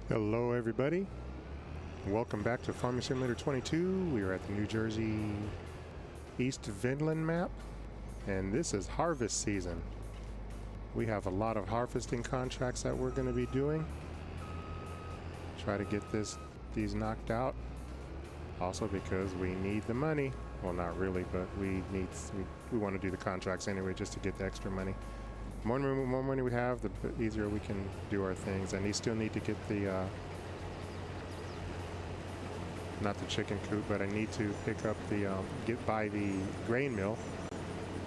Hello everybody, welcome back to Farming Simulator 22. We are at the New Jersey East Vinland map, and this is harvest season. We have a lot of harvesting contracts that we're going to be doing. Try to get these knocked out, also because we need the money. Well, not really, but we want to do the contracts anyway just to get the extra money. The more money we have, the easier we can do our things. And you still need to get the, not the chicken coop, but I need to pick up the, buy the grain mill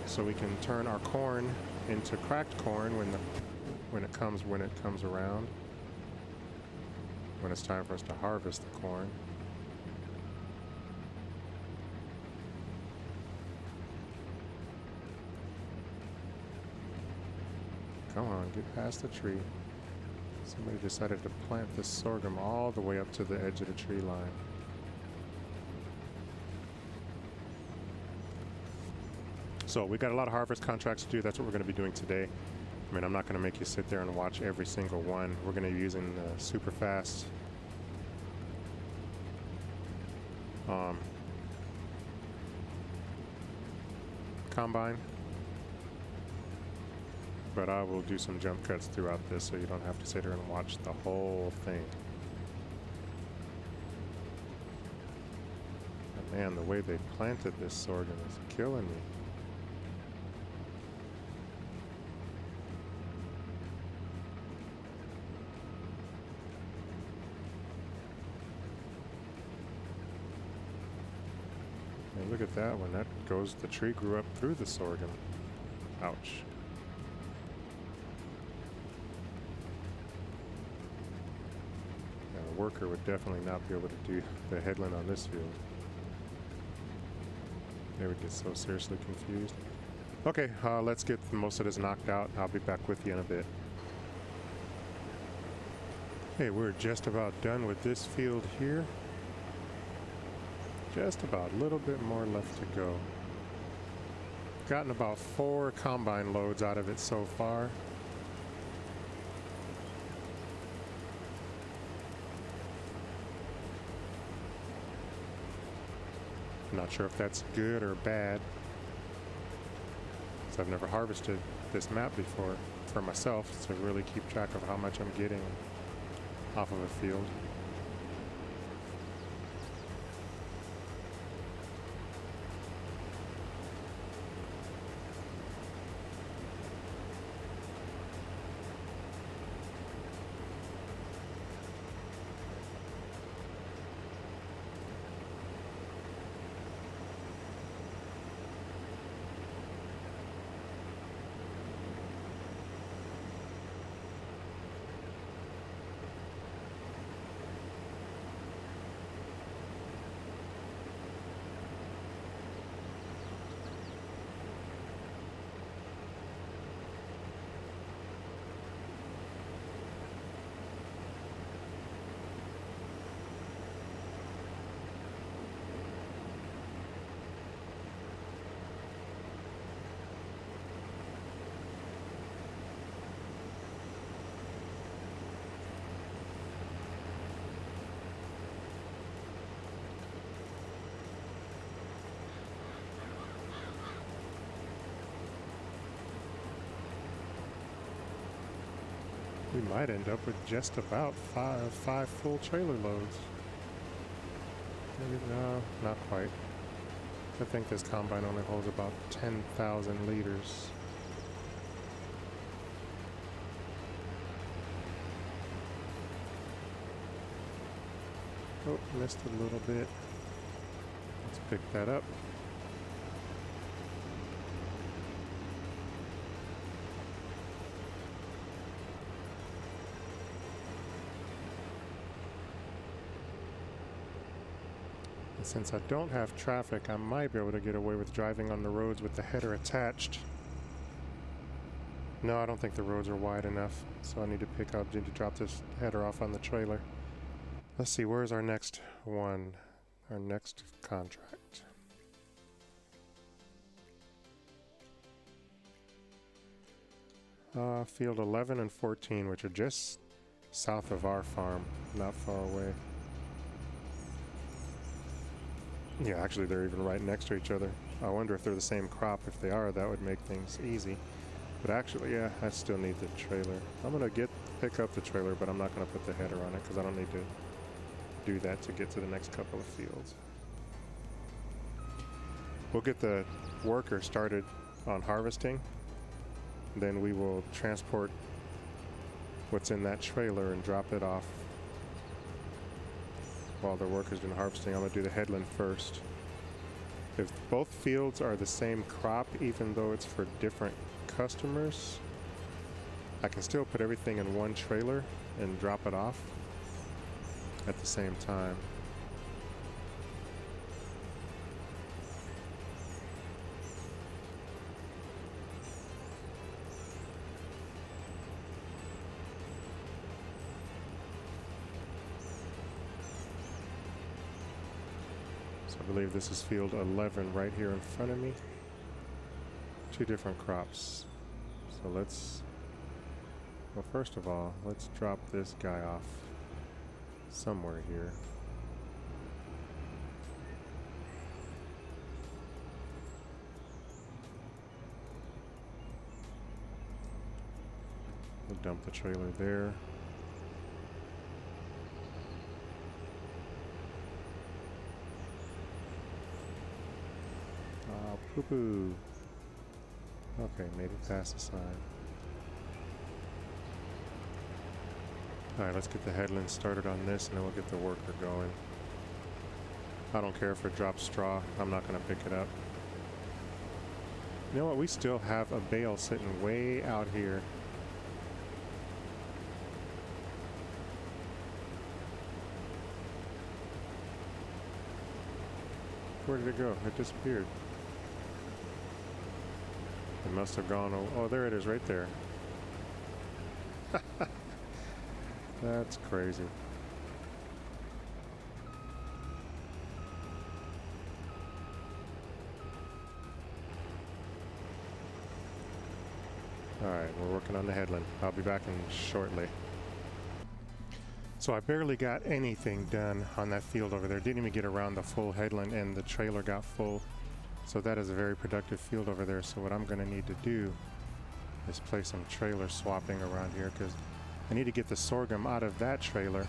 so we can turn our corn into cracked corn when it comes around. When it's time for us to harvest the corn. Come on, get past the tree. Somebody decided to plant this sorghum all the way up to the edge of the tree line. So we got a lot of harvest contracts to do. That's what we're going to be doing today. I mean, I'm not going to make you sit there and watch every single one. We're going to be using the super fast combine. But I will do some jump cuts throughout this so you don't have to sit here and watch the whole thing. But man, the way they planted this sorghum is killing me. And look at that one. The tree grew up through the sorghum. Ouch. Worker would definitely not be able to do the headland on this field. They would get so seriously confused. Okay, let's get most of this knocked out. I'll be back with you in a bit. Okay, we're just about done with this field here. Just about, a little bit more left to go. Gotten about 4 combine loads out of it so far. Not sure if that's good or bad, because I've never harvested this map before for myself to really keep track of how much I'm getting off of a field. We might end up with just about five full trailer loads. Maybe, no, not quite. I think this combine only holds about 10,000 liters. Oh, missed a little bit. Let's pick that up. Since I don't have traffic, I might be able to get away with driving on the roads with the header attached. No, I don't think the roads are wide enough, so I need to drop this header off on the trailer. Let's see, where's our next one? Our next contract. Field 11 and 14, which are just south of our farm, not far away. Yeah, actually they're even right next to each other. I wonder if they're the same crop. If they are, that would make things easy. But actually, yeah, I still need the trailer. I'm gonna pick up the trailer, but I'm not gonna put the header on it because I don't need to do that to get to the next couple of fields. We'll get the worker started on harvesting. Then we will transport what's in that trailer and drop it off while the worker's doing harvesting. I'm gonna do the headland first. If both fields are the same crop, even though it's for different customers, I can still put everything in one trailer and drop it off at the same time. So I believe this is field 11 right here in front of me. Two different crops. So well, first of all, let's drop this guy off somewhere here. We'll dump the trailer there. Oh, poo-poo. Okay, made it past the sign. Alright, let's get the headland started on this and then we'll get the worker going. I don't care if it drops straw, I'm not going to pick it up. You know what, we still have a bale sitting way out here. Where did it go? It disappeared. It must have gone. Oh, there it is right there. That's crazy. Alright, we're working on the headland. I'll be back in shortly. So I barely got anything done on that field over there. Didn't even get around the full headland and the trailer got full. So that is a very productive field over there. So what I'm going to need to do is play some trailer swapping around here because I need to get the sorghum out of that trailer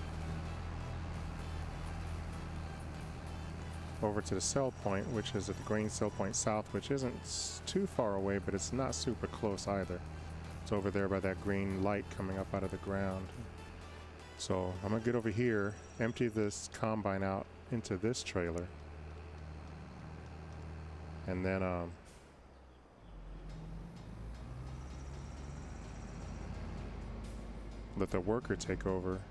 over to the cell point, which is at the grain cell point south, which isn't too far away, but it's not super close either. It's over there by that green light coming up out of the ground. So I'm gonna get over here, empty this combine out into this trailer, and then let the worker take over.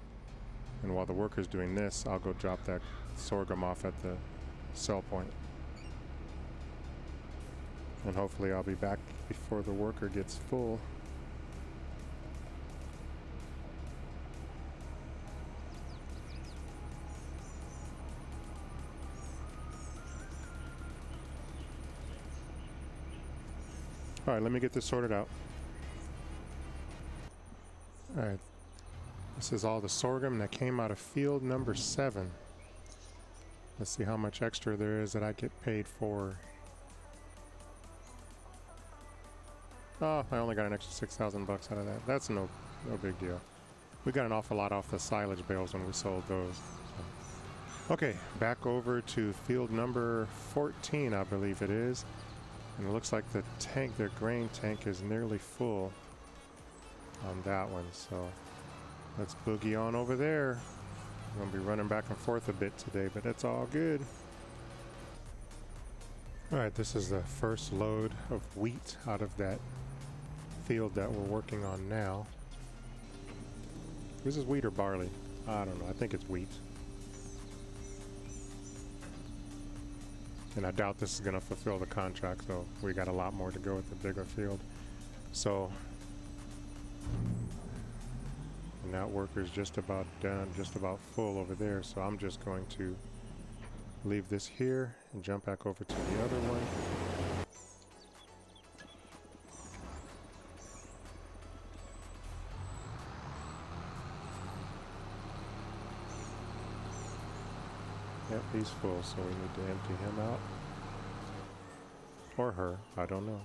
And while the worker's doing this, I'll go drop that sorghum off at the cell point. And hopefully I'll be back before the worker gets full. All right, let me get this sorted out. All right, this is all the sorghum that came out of field number 7. Let's see how much extra there is that I get paid for. Oh, I only got an extra 6,000 bucks out of that. That's no big deal. We got an awful lot off the silage bales when we sold those. So. Okay, back over to field number 14, I believe it is. And it looks like the tank, their grain tank, is nearly full on that one. So let's boogie on over there. I'm going to be running back and forth a bit today, but it's all good. All right, this is the first load of wheat out of that field that we're working on now. This is wheat or barley? I don't know. I think it's wheat. And I doubt this is going to fulfill the contract, so we got a lot more to go with the bigger field. So, and that worker's just about done, just about full over there. So I'm just going to leave this here and jump back over to the other one. Yep, he's full, so we need to empty him out. Or her, I don't know.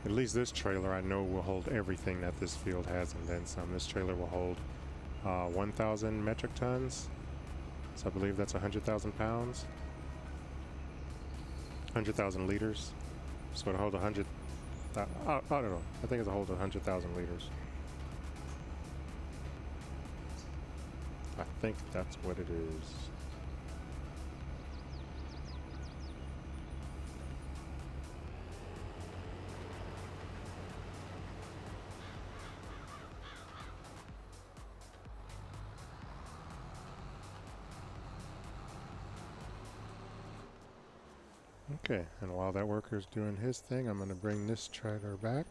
At least this trailer I know will hold everything that this field has and then some. This trailer will hold 1,000 metric tons. So I believe that's 100,000 pounds. 100,000 liters. So it'll hold 100. I don't know. I think it'll hold 100,000 liters. I think that's what it is. Okay, and while that worker's doing his thing, I'm going to bring this trailer back.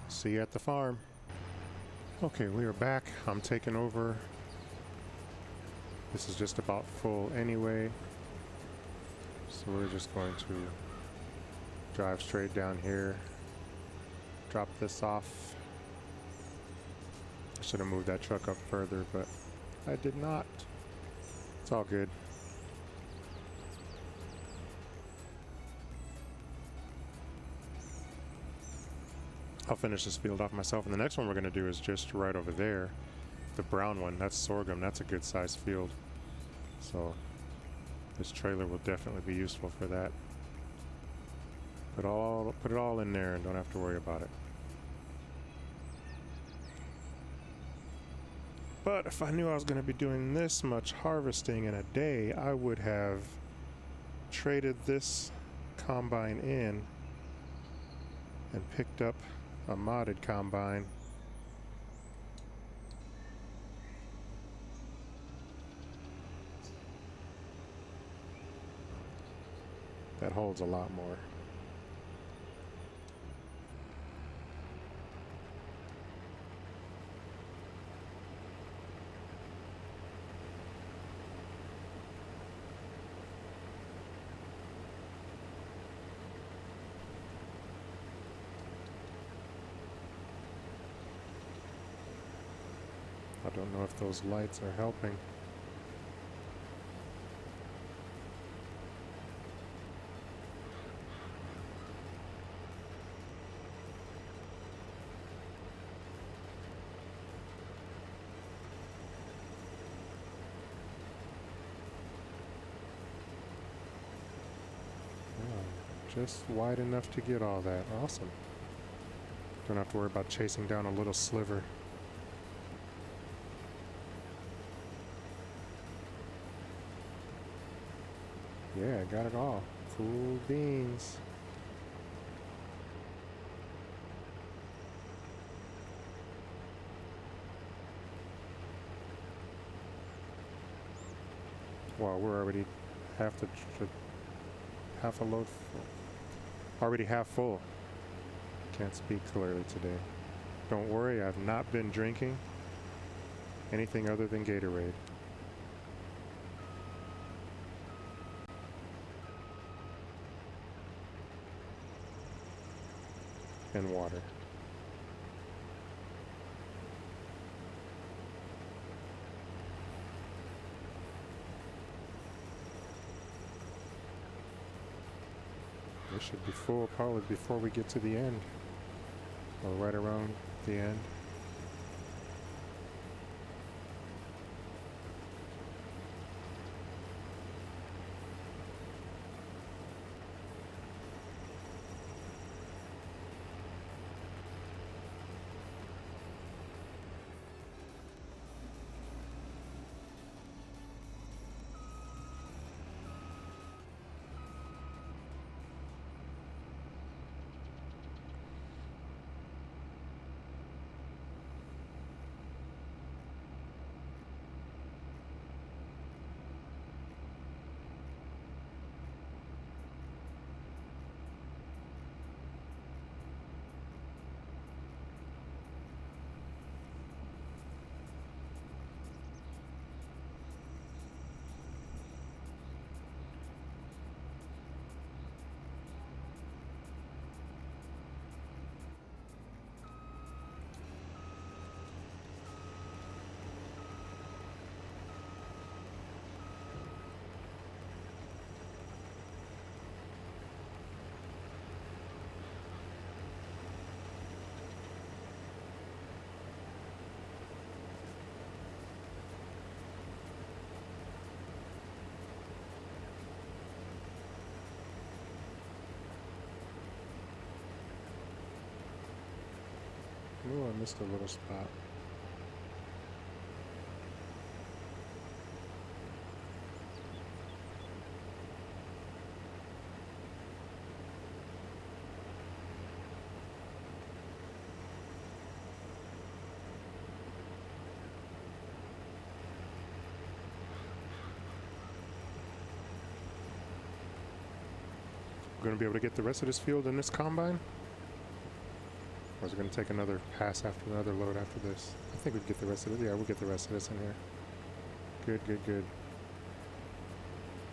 See you at the farm. Okay, we are back. I'm taking over. This is just about full anyway. So we're just going to drive straight down here. Drop this off. I should have moved that truck up further, but I did not. It's all good. I'll finish this field off myself, and the next one we're going to do is just right over there. The brown one, that's sorghum. That's a good sized field. So this trailer will definitely be useful for that. Put it all in there and don't have to worry about it. But if I knew I was going to be doing this much harvesting in a day, I would have traded this combine in and picked up a modded combine. That holds a lot more. I don't know if those lights are helping. Just wide enough to get all that. Awesome. Don't have to worry about chasing down a little sliver. Yeah, got it all. Cool beans. Wow, we're already half a load full. Already half full. Can't speak clearly today. Don't worry, I've not been drinking anything other than Gatorade. And water. This should be full probably before we get to the end. Or right around the end. missed a little spot. We're going to be able to get the rest of this field in this combine? Or is it going to take another pass after another load after this? I think we'd get the rest of it. Yeah, we'll get the rest of this in here. Good, good, good.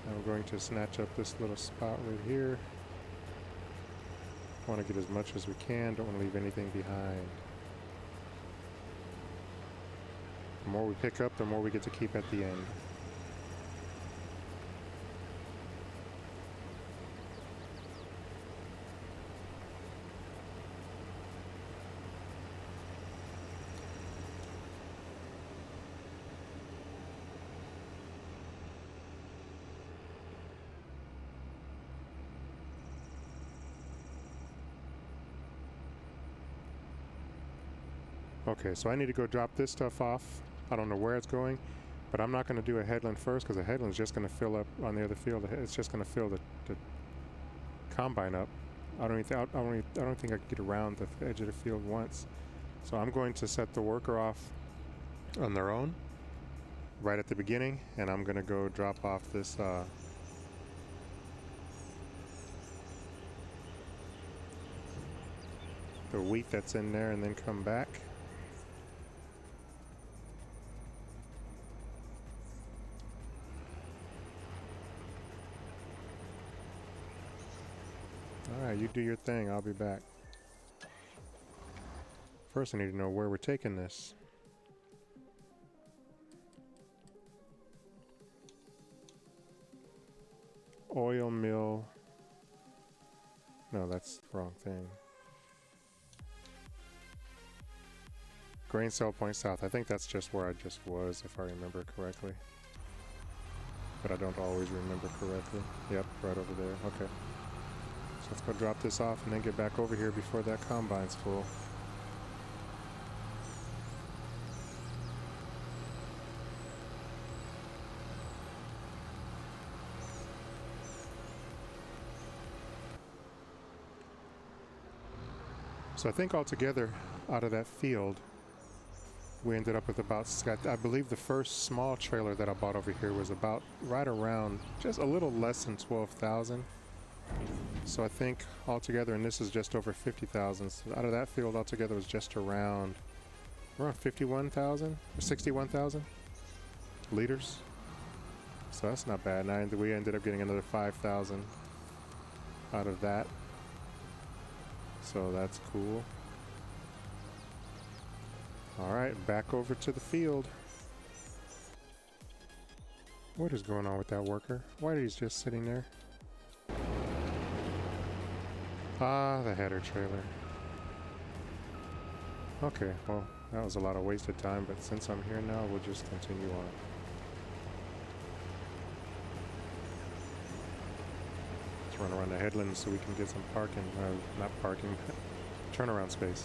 Now we're going to snatch up this little spot right here. Want to get as much as we can. Don't want to leave anything behind. The more we pick up, the more we get to keep at the end. Okay, so I need to go drop this stuff off. I don't know where it's going, but I'm not going to do a headland first because the headland's just going to fill up on the other field. It's just going to fill the combine up. I don't think I can get around the edge of the field once. So I'm going to set the worker off on their own right at the beginning, and I'm going to go drop off this the wheat that's in there, and then come back. Alright, you do your thing, I'll be back. First I need to know where we're taking this. Oil mill. No, that's the wrong thing. Grain cell point south. I think that's just where I just was, if I remember correctly. But I don't always remember correctly. Yep, right over there. Okay. So let's go drop this off and then get back over here before that combine's full. So I think altogether out of that field, we ended up with about, I believe the first small trailer that I bought over here was about right around just a little less than 12,000. So I think altogether, and this is just over 50,000. So out of that field altogether was just around 51,000 or 61,000 liters. So that's not bad. And we ended up getting another 5,000 out of that. So that's cool. All right, back over to the field. What is going on with that worker? Why is he just sitting there? Ah, the header trailer. Okay, well, that was a lot of wasted time, but since I'm here now, we'll just continue on. Let's run around the headland so we can get some parking, not parking, turnaround space.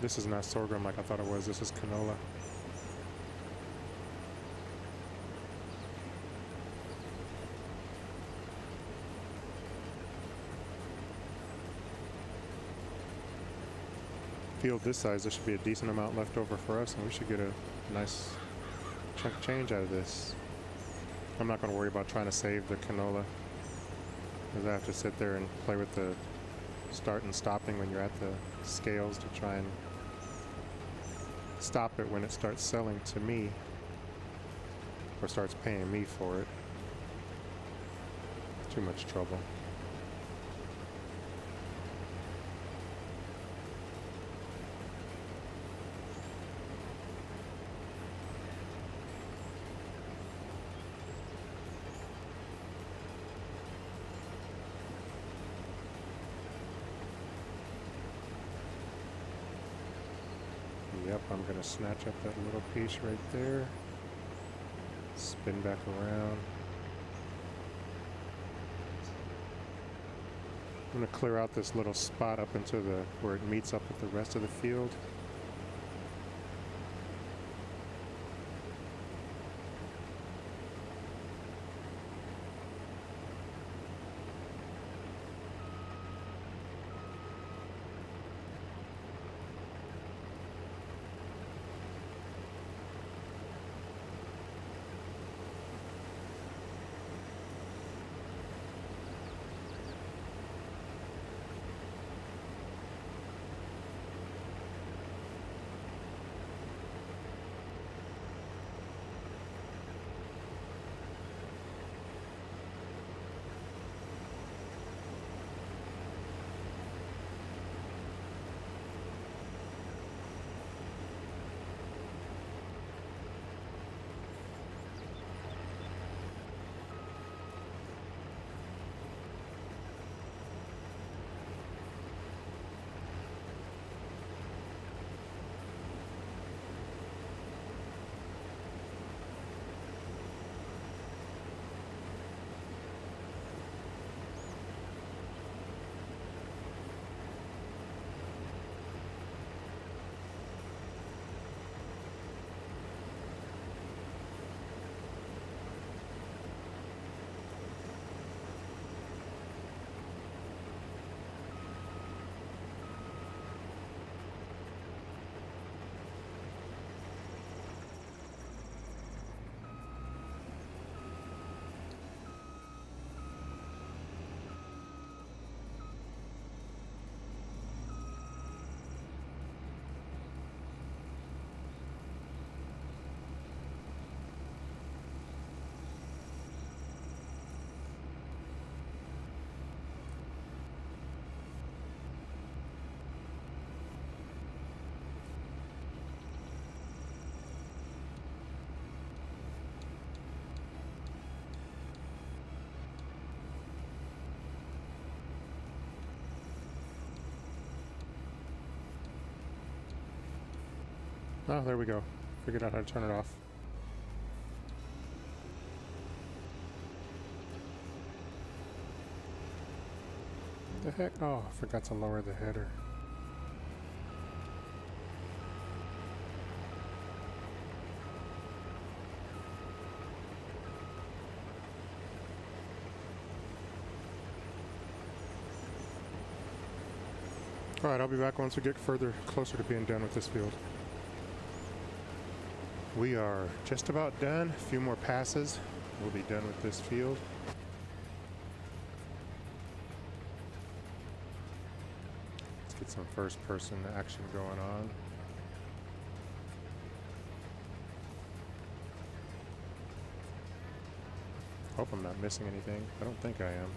This is not sorghum like I thought it was. This is canola. Field this size, there should be a decent amount left over for us, and we should get a nice chunk of change out of this. I'm not going to worry about trying to save the canola, because I have to sit there and play with the start and stopping when you're at the scales to try and stop it when it starts selling to me or starts paying me for it. Too much trouble. Yep, I'm going to snatch up that little piece right there. Spin back around. I'm going to clear out this little spot up into the where it meets up with the rest of the field. Oh, there we go. Figured out how to turn it off. The heck? Oh, I forgot to lower the header. Alright, I'll be back once we get closer to being done with this field. We are just about done. A few more passes. We'll be done with this field. Let's get some first person action going on. Hope I'm not missing anything. I don't think I am.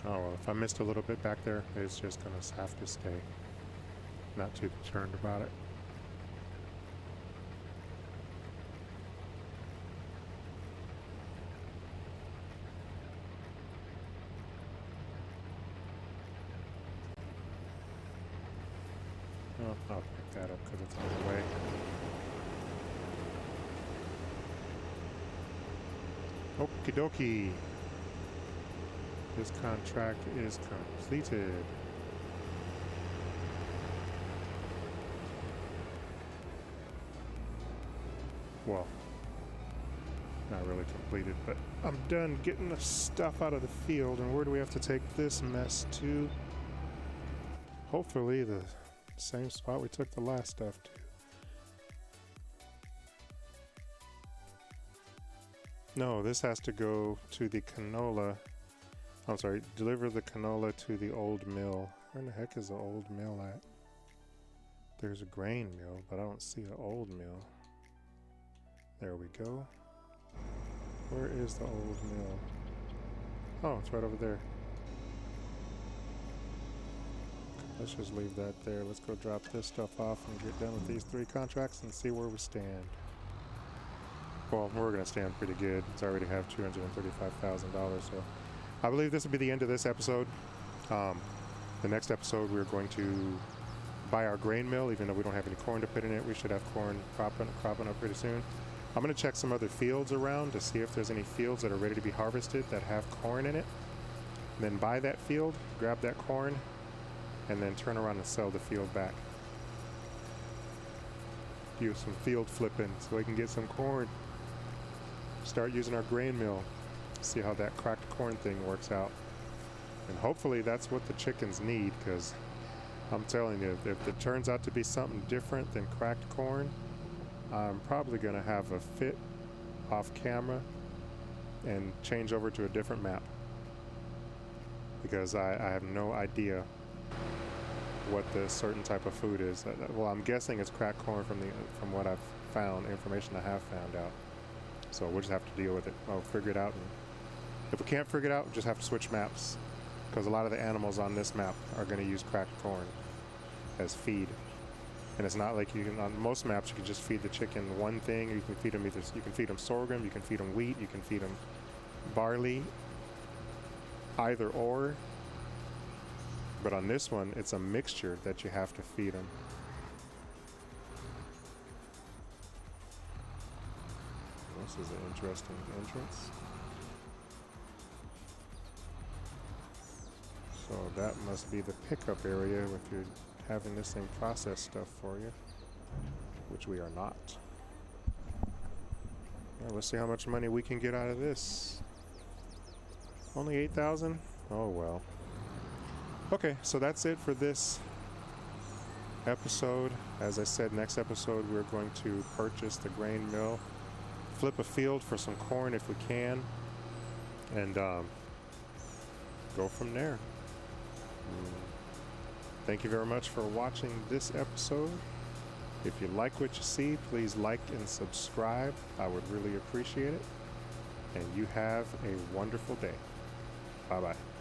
Oh, well, if I missed a little bit back there, it's just going to have to stay. Not too concerned about it. Oh, I'll pick that up because it's on the way. Okie dokie. This contract is completed. Well, not really completed, but I'm done getting the stuff out of the field. And where do we have to take this mess to? Hopefully the same spot we took the last stuff to. No, this has to go to the canola. I'm sorry, deliver the canola to the old mill. Where in the heck is the old mill at? There's a grain mill, but I don't see an old mill. There we go. Where is the old mill? Oh, it's right over there. Let's just leave that there. Let's go drop this stuff off and get done with these 3 contracts and see where we stand. Well, we're going to stand pretty good. It's already have $235,000, so I believe this will be the end of this episode. The next episode, we're going to buy our grain mill, even though we don't have any corn to put in it. We should have corn cropping up pretty soon. I'm going to check some other fields around to see if there's any fields that are ready to be harvested that have corn in it. And then buy that field, grab that corn, and then turn around and sell the field back. Do some field flipping so we can get some corn. Start using our grain mill. See how that cracked corn thing works out. And hopefully that's what the chickens need, because I'm telling you, if it turns out to be something different than cracked corn, I'm probably going to have a fit off camera and change over to a different map, because I have no idea what this certain type of food is. Well, I'm guessing it's cracked corn from what I've found, information I have found out. So we'll just have to deal with it. I'll figure it out. And if we can't figure it out, we'll just have to switch maps, because a lot of the animals on this map are going to use cracked corn as feed. And it's not like you can, on most maps, you can just feed the chicken one thing. You can feed them you can feed them sorghum, you can feed them wheat, you can feed them barley, either or. But on this one, it's a mixture that you have to feed them. This is an interesting entrance. So that must be the pickup area if you're having this thing process stuff for you, which we are not. Well, let's see how much money we can get out of this. Only 8,000? Oh well. Okay, so that's it for this episode. As I said, next episode we're going to purchase the grain mill, flip a field for some corn if we can, and go from there. Thank you very much for watching this episode. If you like what you see, please like and subscribe. I would really appreciate it. And you have a wonderful day. Bye-bye.